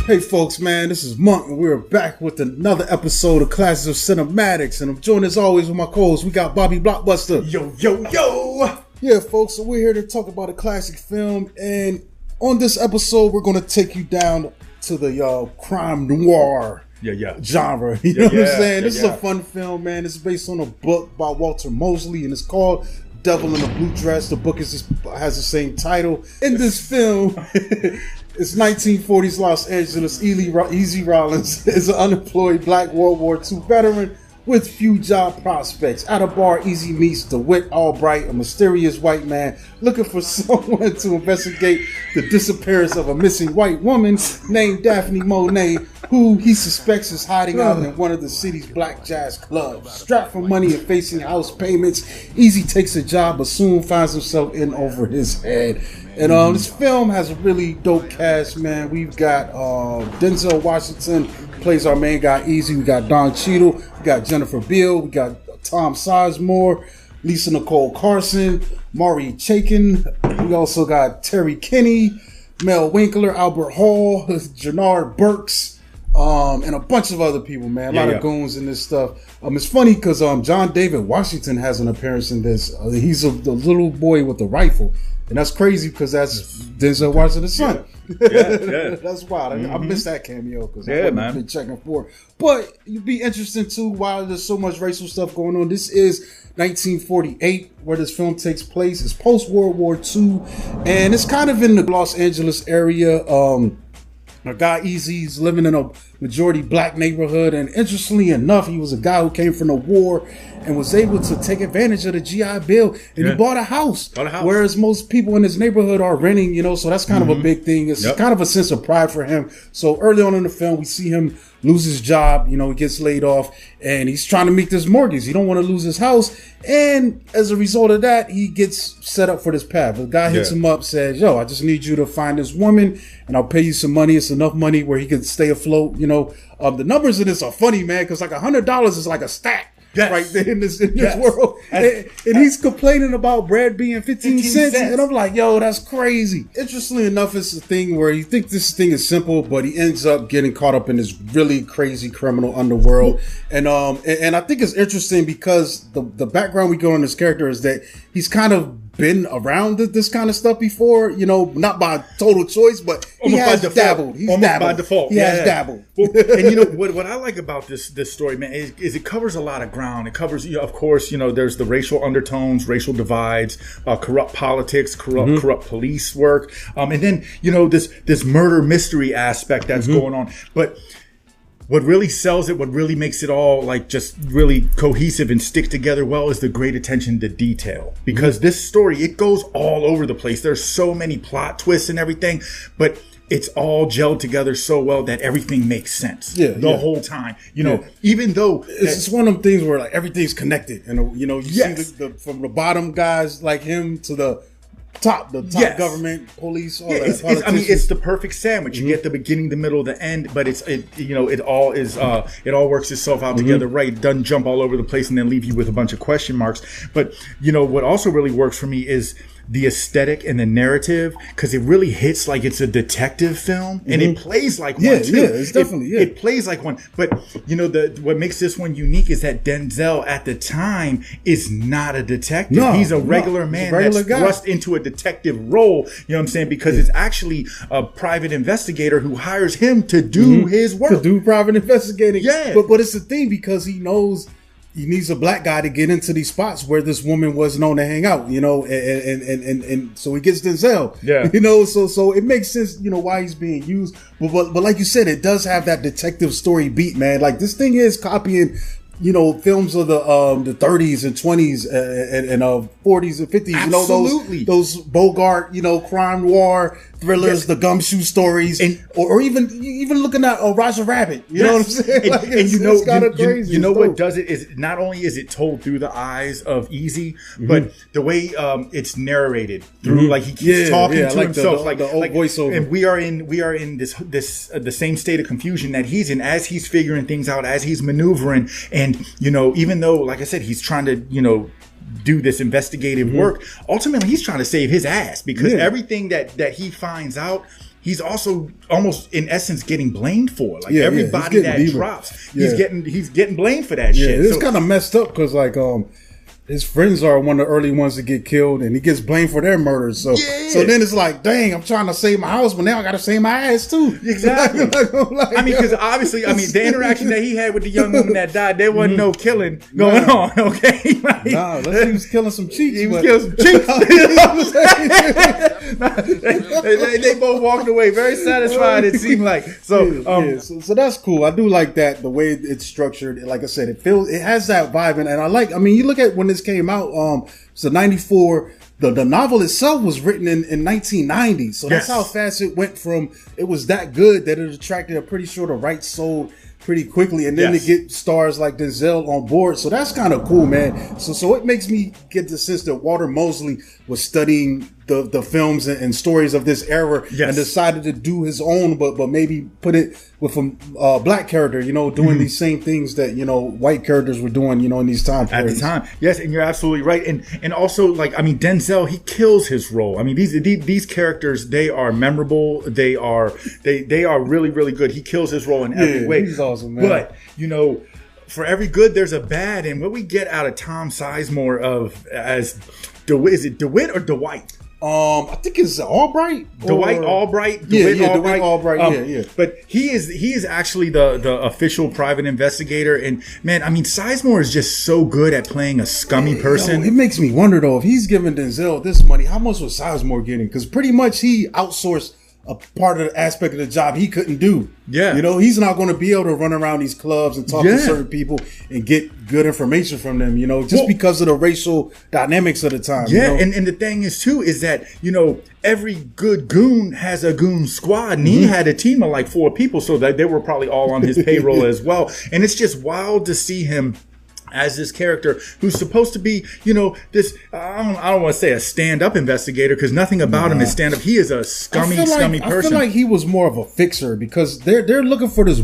Hey folks, man, this is Monk, and we're back with another episode of Classes of Cinematics, and I'm joined as always with my co-host. We got Bobby Blockbuster. Yo. Yeah, folks, so we're here to talk about a classic film, and on this episode, we're going to take you down to the crime noire genre. You know what I'm saying? This is a fun film, man. It's based on a book by Walter Mosley, and it's called Devil in a Blue Dress. The book has the same title. In this film, it's 1940s Los Angeles. Easy Rawlins is an unemployed black World War II veteran with few job prospects. At a bar, Easy meets DeWitt Albright, a mysterious white man looking for someone to investigate the disappearance of a missing white woman named Daphne Monet, who he suspects is hiding out in one of the city's black jazz clubs. Strapped for money and facing house payments, Easy takes a job but soon finds himself in over his head. And this film has a really dope cast, man. We've got Denzel Washington plays our main guy, Easy. We got Don Cheadle. We got Jennifer Beals. We got Tom Sizemore, Lisa Nicole Carson, Maury Chaikin. We also got Terry Kinney, Mel Winkler, Albert Hall, Jannard Burks, and a bunch of other people, man. A lot of goons in this stuff. It's funny because John David Washington has an appearance in this. He's the little boy with the rifle. And that's crazy because that's Denzel Washington's son. Yeah. That's wild. I missed that cameo because I've been checking for it. But it'd be interesting too why there's so much racial stuff going on. This is 1948 where this film takes place. It's post-World War II. And it's kind of in the Los Angeles area. Our guy Easy's living in a majority black neighborhood, and interestingly enough, he was a guy who came from the war and was able to take advantage of the GI Bill, and he bought a house. Whereas most people in his neighborhood are renting, so that's kind of a big thing. It's kind of a sense of pride for him. So early on in the film, we see him lose his job, he gets laid off, and he's trying to meet this mortgage. He don't want to lose his house, and as a result of that, he gets set up for this path. The guy hits him up, says, yo, I just need you to find this woman, and I'll pay you some money. It's enough money where he can stay afloat, The numbers in this are funny, man, because like $100 is like a stack. Right there in this world. And he's complaining about bread being 15 cents. And I'm like, yo, that's crazy. Interestingly enough, it's a thing where you think this thing is simple, but he ends up getting caught up in this really crazy criminal underworld. And I think it's interesting because the background we go on this character is that he's kind of been around this kind of stuff before, not by total choice, but he has dabbled. He's dabbled. By default. He has dabbled. Well, and what I like about this story, man, is it covers a lot of ground. It covers, of course, there's the racial undertones, racial divides, corrupt politics, corrupt police work, and then this murder mystery aspect that's going on, but. What really sells it, what really makes it all like just really cohesive and stick together well is the great attention to detail. Because this story, it goes all over the place. There's so many plot twists and everything, but it's all gelled together so well that everything makes sense the whole time. Even though it's one of them things where like everything's connected, and you see from the bottom guys like him to the top government, police, all that. It's the perfect sandwich. You get the beginning, the middle, the end, but it all works itself out together, right? It doesn't jump all over the place and then leave you with a bunch of question marks. But what also really works for me is the aesthetic and the narrative, because it really hits like it's a detective film, and it plays like one too. It's definitely it plays like one. But what makes this one unique is that Denzel at the time is not a detective. He's a regular man that's thrust into a detective role. You know what I'm saying? Because it's actually a private investigator who hires him to do his work, to do private investigating. But it's the thing because he knows. He needs a black guy to get into these spots where this woman was known to hang out, and so he gets Denzel, so it makes sense, why he's being used. But like you said, it does have that detective story beat, man. Like this thing is copying, films of the 30s and 20s and 40s and 50s. Absolutely. Those Bogart, crime noir thrillers, the gumshoe stories, or even looking at Roger Rabbit. You know what I'm saying? It's kind of crazy. What does it is not only is it told through the eyes of Easy, but the way it's narrated through, like he keeps talking to himself, the old voiceover. And we are in this the same state of confusion that he's in as he's figuring things out, as he's maneuvering, and even though, like I said, he's trying to do this investigative work, ultimately he's trying to save his ass because everything that he finds out he's also almost in essence getting blamed for. Like everybody that drops, he's getting blamed for that shit. It's kind of messed up because like his friends are one of the early ones to get killed, and he gets blamed for their murders. So then it's like, dang, I'm trying to save my house, but now I got to save my ass too. Exactly. I mean, because obviously, the interaction that he had with the young woman that died, there wasn't no killing going on. Okay, like, he was killing some cheeks. He was killing some cheeks. they both walked away very satisfied. It seemed like so that's cool. I do like that the way it's structured. Like I said, it has that vibe, and I like. I mean, you look at when this came out, so 94, the novel itself was written in 1990. So that's how fast it went from, it was that good that it attracted, I'm pretty sure the rights sold pretty quickly, and then to get stars like Denzel on board. So that's kind of cool, man. So it makes me get the sense that Walter Mosley was studying the films and stories of this era and decided to do his own, but maybe put it with a black character, doing these same things that, white characters were doing, in these time periods. At the time. Yes, and you're absolutely right. And also, like, I mean, Denzel, he kills his role. I mean, these characters, they are memorable. They are really, really good. He kills his role in every way. He's awesome, man. But, for every good, there's a bad. And what we get out of Tom Sizemore as DeWitt, is it DeWitt or Dwight? I think it's Albright. DeWitt Albright. DeWitt Albright. But he is actually the official private investigator. And man, I mean, Sizemore is just so good at playing a scummy person. It makes me wonder though, if he's giving Denzel this money, how much was Sizemore getting? Because pretty much he outsourced a part of the aspect of the job he couldn't do. Yeah. He's not going to be able to run around these clubs and talk to certain people and get good information from them, just because of the racial dynamics of the time. Yeah. And the thing is too, is that, every good goon has a goon squad, and he had a team of like 4 people, so that they were probably all on his payroll as well. And it's just wild to see him as this character who's supposed to be, this, I don't want to say a stand-up investigator, because nothing about him is stand-up. He is a scummy person. I feel like he was more of a fixer, because they're looking for this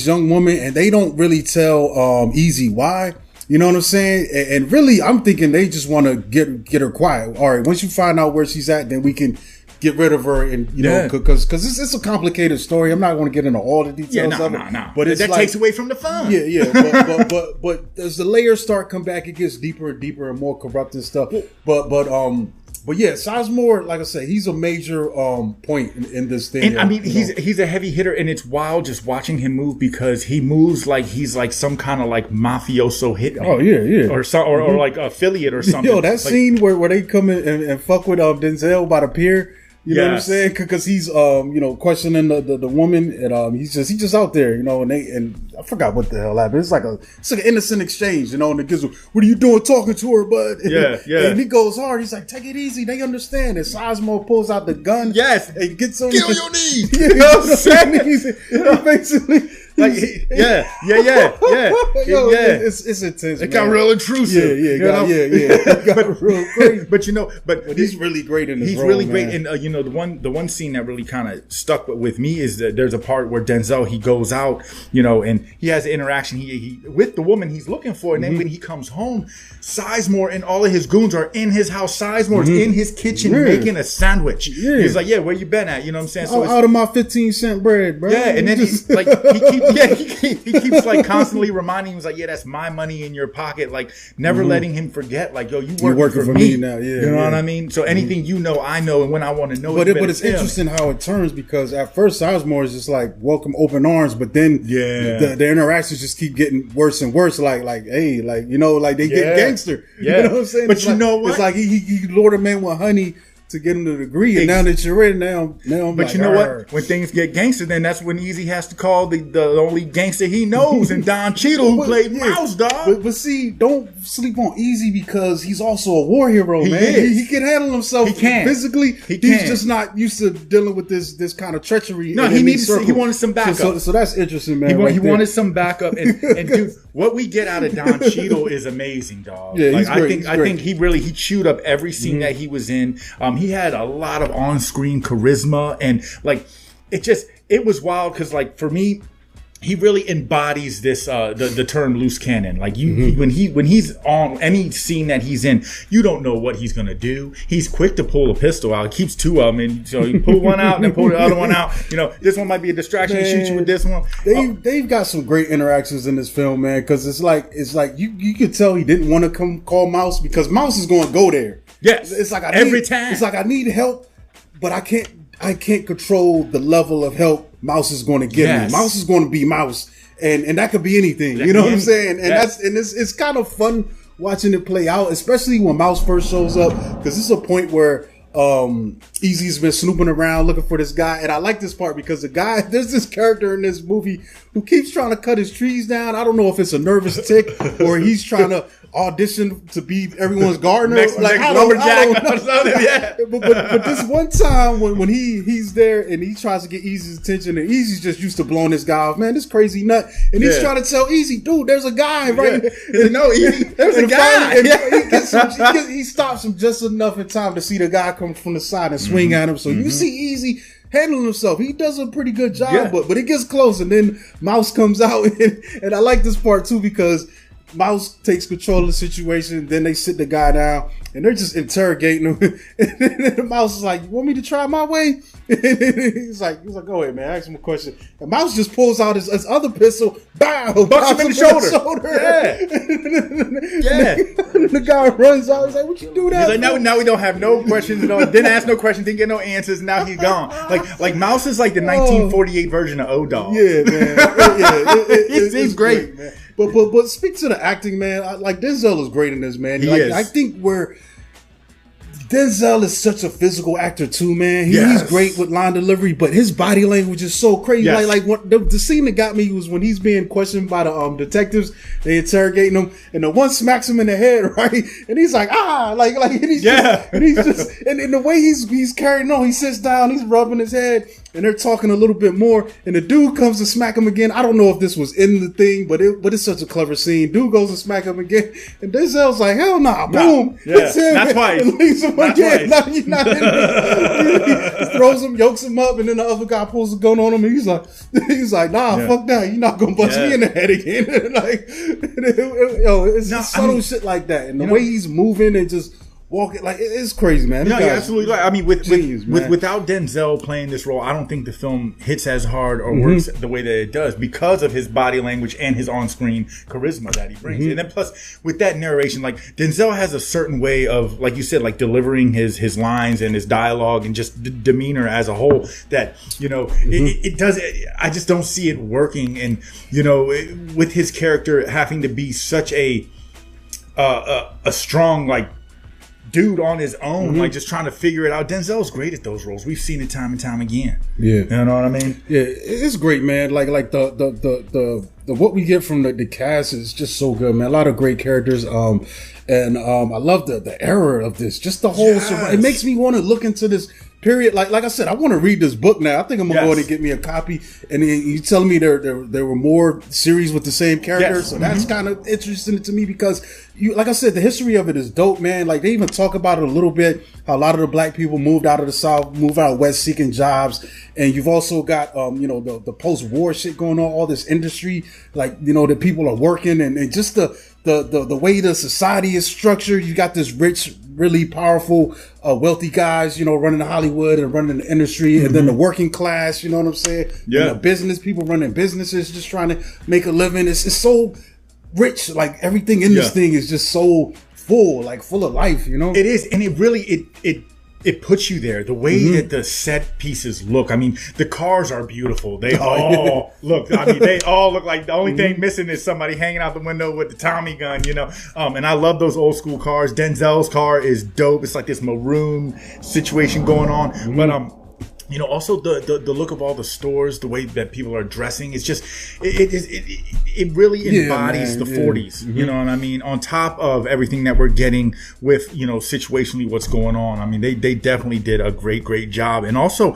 young woman, and they don't really tell Easy why. You know what I'm saying? And really, I'm thinking they just want to get her quiet. All right, once you find out where she's at, then we can get rid of her, and because it's a complicated story. I'm not going to get into all the details of it. But that takes away from the fun. But as the layers start come back, it gets deeper and deeper and more corrupt and stuff. But yeah, Sizemore, like I said, he's a major point in this thing. And I mean, he's a heavy hitter, and it's wild just watching him move, because he moves like he's like some kind of like mafioso hitman. Oh yeah, or like affiliate or something. That like, scene where they come in and fuck with Denzel by the pier. You know what I'm saying? Because he's, questioning the woman, and he's just out there, and I forgot what the hell happened. It's like an innocent exchange, and the kids, what are you doing talking to her, bud? And he goes hard. He's like, take it easy. They understand. And Sizemore pulls out the gun. Yes. And gets on. Get on your knees. You know what I'm saying? He basically. Like, It's intense. It got real intrusive. It got real crazy. But he's really great in this role. He's really great, and the one scene that really kind of stuck with me is that there's a part where Denzel, he goes out, and he has an interaction he with the woman he's looking for, and then when he comes home, Sizemore and all of his goons are in his house. Sizemore's in his kitchen making a sandwich. He's like, where you been at? You know what I'm saying? So out of my 15-cent bread, bro. Yeah, and then he's like, he keeps like constantly reminding him, he's like, that's my money in your pocket, like never letting him forget, like, yo, you're working for me now. You know what I mean? So anything I know, and when I want to know it. But it's interesting how it turns, because at first Sizemore is just like welcome open arms, but then the interactions just keep getting worse and worse. Like hey, like like they get gangster. You know what I'm saying? But what? It's like he lured a man with honey to get him to the degree, and now that you're in, now I'm but like, you know what? When things get gangster, then that's when Easy has to call the only gangster he knows, and Don Cheadle, who played Mouse, dog. But see, don't sleep on Easy, because he's also a war hero, man. He can handle himself. He can physically. He's just not used to dealing with this kind of treachery. No, he wanted some backup. So that's interesting, man. He wanted some backup, and dude, what we get out of Don Cheadle is amazing, dog. Yeah, he's great. I think he chewed up every scene that he was in. He had a lot of on-screen charisma, and like it was wild, because like for me, he really embodies this the term loose cannon. Like when he's on any scene that he's in, you don't know what he's gonna do. He's quick to pull a pistol out. He keeps two of them, and so you pull one out and then pull the other one out. This one might be a distraction. He shoots you with this one. They've got some great interactions in this film, man. Because it's like you could tell he didn't want to come call Mouse because Mouse is going to go there. Yes, it's like every time. It's like I need help, but I can't control the level of help Mouse is going to give me. Mouse is going to be Mouse, and that could be anything. You know what I'm saying? And it's kind of fun watching it play out, especially when Mouse first shows up, because this is a point where Easy's been snooping around looking for this guy, and I like this part because there's this character in this movie who keeps trying to cut his trees down. I don't know if it's a nervous tick or he's trying to audition to be everyone's gardener. Next lumberjack. But this one time when he's there and he tries to get Easy's attention, and Easy's just used to blowing this guy off, man, this crazy nut, and he's trying to tell Easy, dude, there's a guy right there. No, Easy, there's a guy. He stops him just enough in time to see the guy come from the side and swing at him. So you see Easy handling himself. He does a pretty good job, but it gets close, and then Mouse comes out, and I like this part too because Mouse takes control of the situation. Then they sit the guy down and they're just interrogating him. And then the Mouse is like, "You want me to try my way?" And he's like, "Go ahead, man. Ask him a question." And Mouse just pulls out his other pistol, bow, bucks him in the shoulder. And the guy runs out. He's like, "What you do that?" He's like, "Now we don't have no questions. Didn't ask no questions. Didn't get no answers. Now he's gone." Like Mouse is like the 1948 version of O-Dog. Yeah, man. He's great, man. But speak to the acting, man. Denzel is great in this, man. He is. I think Denzel is such a physical actor too, man. He's great with line delivery, but his body language is so crazy. Yes. The scene that got me was when he's being questioned by the detectives. They interrogating him, and the one smacks him in the head, right? And he's like, and he's just, and the way he's carrying on, he sits down, he's rubbing his head, and they're talking a little bit more, and the dude comes to smack him again. I don't know if this was in the thing, but it's such a clever scene. Dude goes to smack him again, and Denzel's like, "Hell nah, boom." That's twice. And leaves him again. No, you're not in there. He throws him, yokes him up, and then the other guy pulls a gun on him, and he's like, "Nah, fuck that. You're not gonna bust me in the head again." It's subtle shit like that, and the way he's moving and just walking, it's crazy, man. No, you're absolutely right. I mean, without Denzel playing this role, I don't think the film hits as hard or works the way that it does because of his body language and his on-screen charisma that he brings. And then plus, with that narration, Denzel has a certain way of, like you said, delivering his lines and his dialogue and just demeanor as a whole that, it does. I just don't see it working. And, with his character having to be such a strong, dude on his own, just trying to figure it out. Denzel's great at those roles. We've seen it time and time again. Yeah, you know what I mean? Yeah, it's great, man. The what we get from the cast is just so good, man. A lot of great characters. And I love the era of this. Just the whole. It makes me want to look into this period. Like I said, I want to read this book now. I think I'm gonna go ahead and get me a copy. And you telling me there were more series with the same characters, so that's kind of interesting to me because like I said, the history of it is dope, man. They even talk about it a little bit. How a lot of the black people moved out of the South, moved out west seeking jobs, and you've also got the post-war shit going on, all this industry, that people are working, and just the way the society is structured. You got this rich, really powerful, wealthy guys, running Hollywood and running the industry, and then the working class, you know what I'm saying? Yeah. And the business people running businesses, just trying to make a living. It's so rich. Everything in this thing is just so full of life, It is, and it really it puts you there. The way that the set pieces look. I mean, the cars are beautiful. They all look. I mean, they all look like the only thing missing is somebody hanging out the window with the Tommy gun. And I love those old school cars. Denzel's car is dope. It's like this maroon situation going on, but also the look of all the stores, the way that people are dressing, it's just it really embodies the 40s. You know what I mean? On top of everything that we're getting with situationally what's going on. I mean, they definitely did a great job. And also,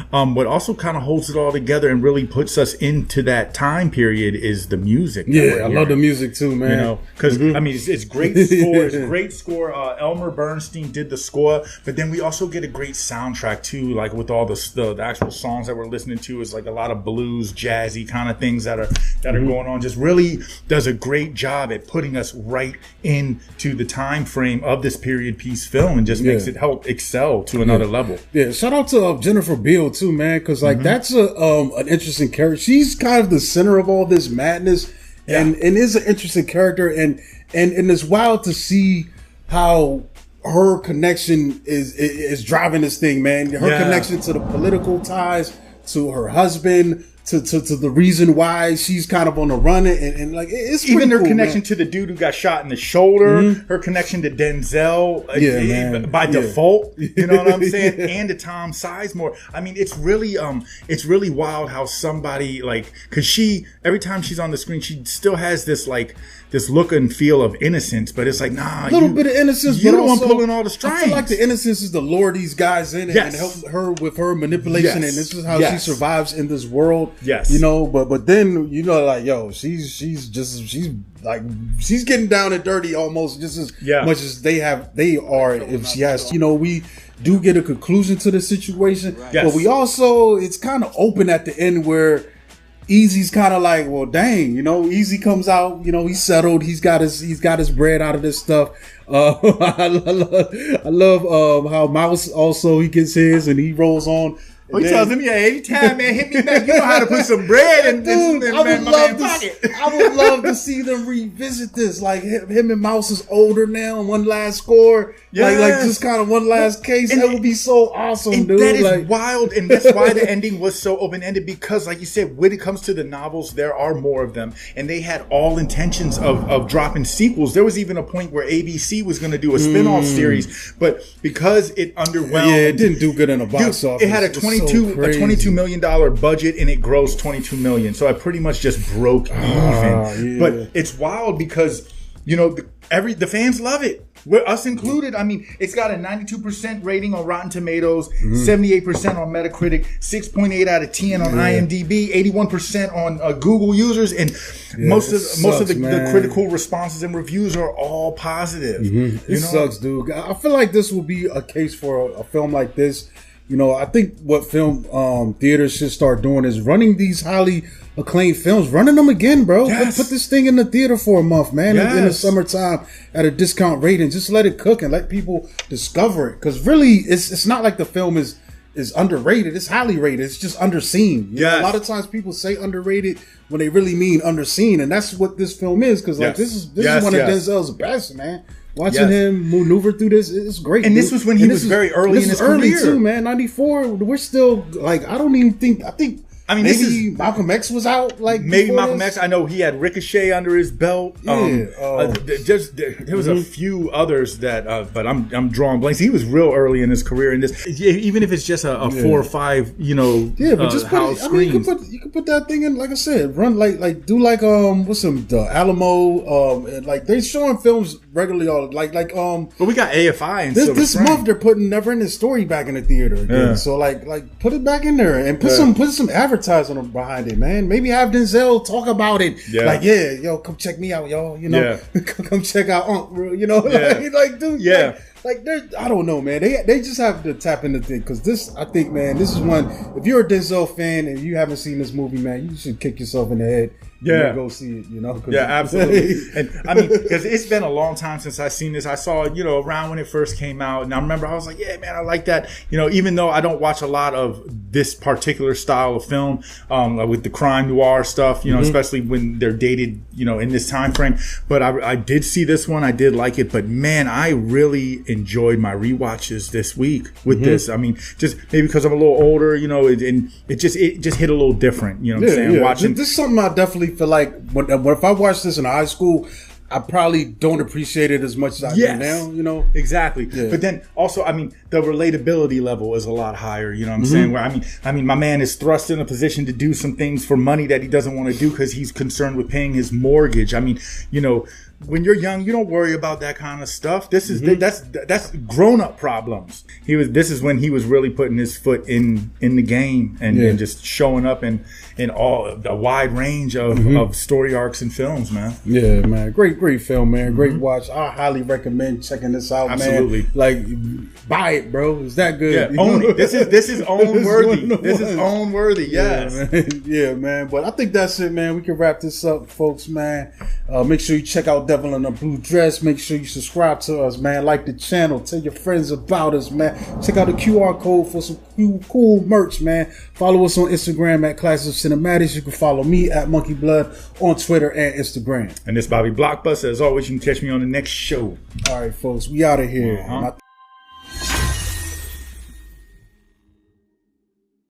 what also kind of holds it all together and really puts us into that time period is the music. Yeah, I love the music too, man. Because I mean, it's great score. It's great score. Elmer Bernstein did the score, but then we also get a great soundtrack too, with with all the actual songs that we're listening to is like a lot of blues, jazzy kind of things that are going on. Just really does a great job at putting us right into the time frame of this period piece film, and just makes it help excel to another level. Yeah, shout out to Jennifer Beals too, man, because like that's an interesting character. She's kind of the center of all this madness, and is an interesting character, and it's wild to see how her connection is driving this thing, man. Her connection to the political ties, to her husband, to the reason why she's kind of on the run, and like it's even her cool, connection man. to the dude who got shot in the shoulder, her connection to Denzel by default, you know what I'm saying, and to Tom Sizemore. I mean, it's really wild how somebody like, because she, every time she's on the screen, she still has this like this look and feel of innocence, but it's like, nah, a little bit of innocence. You're but the one also, pulling all the strings. I feel like the innocence is to lure these guys in and help her with her manipulation, and this is how she survives in this world. Yes, you know, but then you know, like, yo, she's getting down and dirty almost just as much as they are. If she has, you know, we do get a conclusion to the situation, but we also, it's kind of open at the end where Easy's kind of like, well, dang, you know, Easy comes out, you know, he's settled, he's got his bread out of this stuff. I love how Mouse also, he gets his and he rolls on. He tells him, anytime, man, hit me back. You know how to put some bread in I would love to see them revisit this. Like him and Mouse is older now, and one last score. Like just kind of one last case. That would be so awesome, and dude. That is wild, and that's why the ending was so open-ended, because like you said, when it comes to the novels, there are more of them, and they had all intentions of dropping sequels. There was even a point where ABC was going to do a spin-off series, but because it underwhelmed, it didn't do good in the box office. It had a $22 million budget, and it grossed $22 million. So I pretty much just broke even. But it's wild because, you know, the fans love it. Us included. I mean, it's got a 92% rating on Rotten Tomatoes, 78% on Metacritic, 6.8 out of 10 on IMDb, 81% on Google users, and most of the critical responses and reviews are all positive. It sucks, dude. I feel like this will be a case for a film like this. You know, I think what film theaters should start doing is running these highly acclaimed films, running them again, bro. Put this thing in the theater for a month, man, in the summertime at a discount rate, and just let it cook and let people discover it. Because really, it's not like the film is underrated. It's highly rated. It's just underseen. You know, a lot of times people say underrated when they really mean underseen, and that's what this film is. Because like this is one of Denzel's best, man. Watching him maneuver through this, it's great. And this was when he was very early in his career too, man. 94. We're still like, I think maybe Malcolm X was out. Like maybe Malcolm X. I know he had Ricochet under his belt. There was a few others that, but I'm drawing blanks. He was real early in his career in this. Even if it's just a 4 or 5, you know, but just put it, I mean, you can put that thing in. Like I said, run do what's some the Alamo. Like they're showing films regularly. But we got AFI and this month they're putting Neverending Story back in the theater again. So like put it back in there and put some advertising behind it, man. Maybe have Denzel talk about it. Like, yo, come check me out, y'all. You know, come check out Unc. You know, like dude. Like I don't know, man. They just have to tap into thing, because this, I think, man, this is one. If you're a Denzel fan and you haven't seen this movie, man, you should kick yourself in the head. Go see it. You know. Absolutely. And I mean, because it's been a long time since I've seen this. I saw it, you know, around when it first came out, and I remember I was like, yeah, man, I like that. You know, even though I don't watch a lot of this particular style of film, with the crime noir stuff, you know, especially when they're dated, you know, in this time frame. But I did see this one. I did like it. But man, I really enjoyed my rewatches this week with this. I mean, just maybe because I'm a little older, you know, and it just hit a little different. You know what I'm saying? Watching this is something I definitely feel like if I watched this in high school, I probably don't appreciate it as much as I do now, you know? Exactly. But then also, I mean, the relatability level is a lot higher, you know what I'm saying? Where I mean, my man is thrust in a position to do some things for money that he doesn't want to do because he's concerned with paying his mortgage. I mean, you know, when you're young, you don't worry about that kind of stuff. This is that's grown-up problems. This is when he was really putting his foot in the game and just showing up in all a wide range of story arcs and films, man. Yeah, man. Great film, man. Great watch. I highly recommend checking this out, man. Absolutely. Like, buy it, bro. It's that good. Yeah, own it. This is own worthy. This is own worthy. Yes. Yeah, man. Yeah, man. But I think that's it, man. We can wrap this up, folks, man. Make sure you check out Devil in a Blue Dress. Make sure you subscribe to us, man. Like the channel. Tell your friends about us, man. Check out the QR code for some cool merch, man. Follow us on Instagram at Classics of Cinematics. You can follow me at Monkey Blood on Twitter and Instagram. And this Bobby Blockbuster. As always, you can catch me on the next show. All right, folks. We out of here.